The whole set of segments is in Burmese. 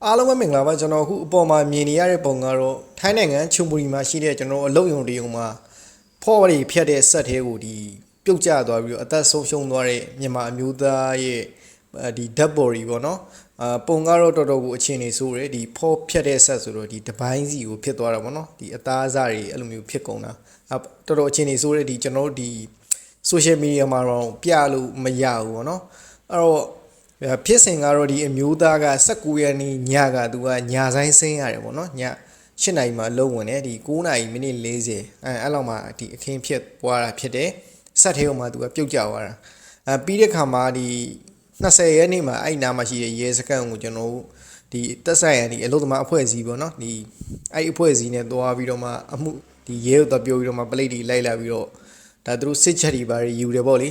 အားလုံးပဲမင်္ဂလာပါကျွန်တော်အခုအပေါ်မှာမြင်နေရတဲ့ပုံကတော့ထိုင်းနိုင်ငံချုံပူရီမှာရှိတဲ့ကျွန်တော်အလုပ်ရုံတရုံမှာဖော်ရီဖြတ်တဲ့ဆက်သေးကိုဒီပြုတ်ကျသွားပြီးတော့အသက်ဆုံးရှုံးသွားတဲ့မြန်မာအမျိုးသားရဲ့ဒီဓာတ်ပေါ်ရီပေါ့နော်ပုံကတော့တော်တော်ကိုအခြေအနေဆိုးတယ်ဒီဖော်ဖြတ်တဲ့ဆက်ဆိုတော့ဒီတပိုင်းစီကိုဖြစ်သွားတာပေါ့နော်ဒီအသားအစားတွေအဲ့လိုမျိုးဖြစ်ကုန်တာတော်တော်အခြေအနေဆိုးတယ်ဒီကျွန်တော်တို့ဒီ social media မှာတော့ပြလို့မရဘူးပေါ့နော်အဲ့တော့ဖြစ်စဉ်ကတော့ဒီအမျိုးသားက19ရက်နေ့ညကသူကညာဆိုင်ဆင်းရတယ်ပေါ့နော်ည8နာရီမှာလုံးဝင်တယ်ဒီ9နာရီမိနစ်40အဲ့လောက်မှာဒီအခင်းဖြစ်ပွားတာဖြစ်တယ်ဆက်သေးအောင်မှာသူကပြုတ်ကျသွားတာပြီးတဲ့ခါမှာဒီ20ရက်နေ့မှာအဲ့နားမှာရှိတဲ့ရဲစခန်းကိုကျွန်တော်ဒီတက်ဆိုင်ရဒီအလို့သမားအဖွဲ့အစည်းပေါ့နော်ဒီအဲ့အဖွဲ့အစည်းနဲ့တွားပြီးတော့မှအမှုဒီရဲကိုတော့ပြောပြီးတော့မှပလိတ်တွေလိုက်လာပြီးတော့ဒါသူတို့စစ်ချက်တွေပါယူတယ်ပေါ့လေ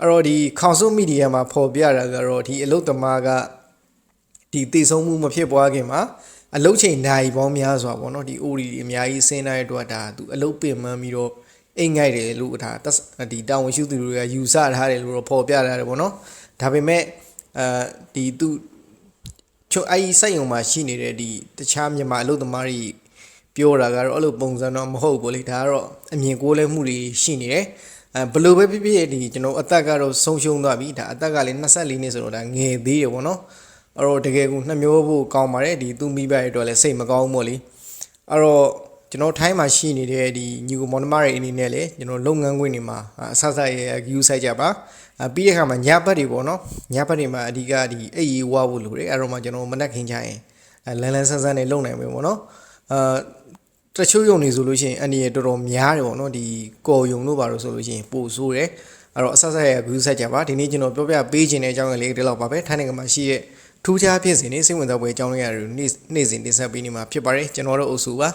အဲ့တော့ဒီခေါင်စုမီဒီယာမှာဖော်ပြတာကတော့ဒီအလုတ်သမားကဒီတည်ဆုံးမှုမဖြစ်ပွားခင်မှာအလုတ်ချိန်နိုင်ပေါင်းများစွာပေါ့နော်ဒီ OD တွေအများကြီးဆင်းတဲ့အတွက်ဒါသူအလုတ်ပင်မှန်းပြီးတော့အိမ်ငိုက်တယ်လို့ဒါဒီတာဝန်ရှိသူတွေကယူဆထားတယ်လို့တော့ဖော်ပြထားတယ်ပေါ့နော်ဒါပေမဲ့ဒီသူချို့အဲ့စိုက်ရုံမှာရှိနေတဲ့ဒီတခြားမြန်မာအလုတ်သမားတွေပြောတာကတော့အဲ့လိုပုံစံတော့မဟုတ်ဘူးလေဒါကတော့အမြင်ကိုးလဲမှုတွေရှိနေတယ်ဘလို့ပဲဖြစ်ဖြစ်ဒီကျွန်တော်အသက်ကတော့ဆုံးရှုံးသွားပြီဒါအသက်ကလည်း24နှစ်ဆိုတော့ဒါငယ်သေးတယ်ပေါ့နော်အဲ့တော့တကယ်ကိုနှမျောဖို့ကောင်းပါတယ်ဒီသူမိဘရဲ့အတွက်လည်းစိတ်မကောင်းဘူးပေါ့လေအဲ့တော့ကျွန်တော်ထိုင်းမှာရှိနေတဲ့ဒီညီကိုမောင်နှမတွေအနေနဲ့လည်းကျွန်တော်လုပ်ငန်းခွင်တွေမှာအဆဆရဲ့ view ဆိုင်ကြပါပြီးတဲ့အခါမှာညဘက်တွေပေါ့နော်ညဘက်တွေမှာအဓိကဒီအိပ်ရေးဝါဖို့လိုတယ်အဲ့တော့မှကျွန်တော်မနက်ခင်းကြရင်လန်းလန်းဆန်းဆန်းနဲ့လုပ်နိုင်မယ်ပေါ့နော်တချို့ယုံနေဆိုလို့ရှိရင်အန်ဒီရတော်တော်များတယ်ပေါ့နော်ဒီကော်ယုံတို့ပါလို့ဆိုလို့ရှိရင်ပို့ဆိုးတယ်အဲ့တော့အဆက်ဆက်ရဲ့ view ဆက်ကြပါဒီနေ့ကျွန်တော်ပြောပြပေးခြင်းတဲ့အကြောင်းအရာလေးဒီလောက်ပါပဲထိုင်းနိုင်ငံမှာရှိတဲ့ထူးခြားဖြစ်စဉ်တွေစိတ်ဝင်စားဖွယ်အကြောင်းအရာတွေနေ့စဉ်တင်ဆက်ပေးနေမှာဖြစ်ပါတယ်ကျွန်တော်တို့အုပ်စုပါ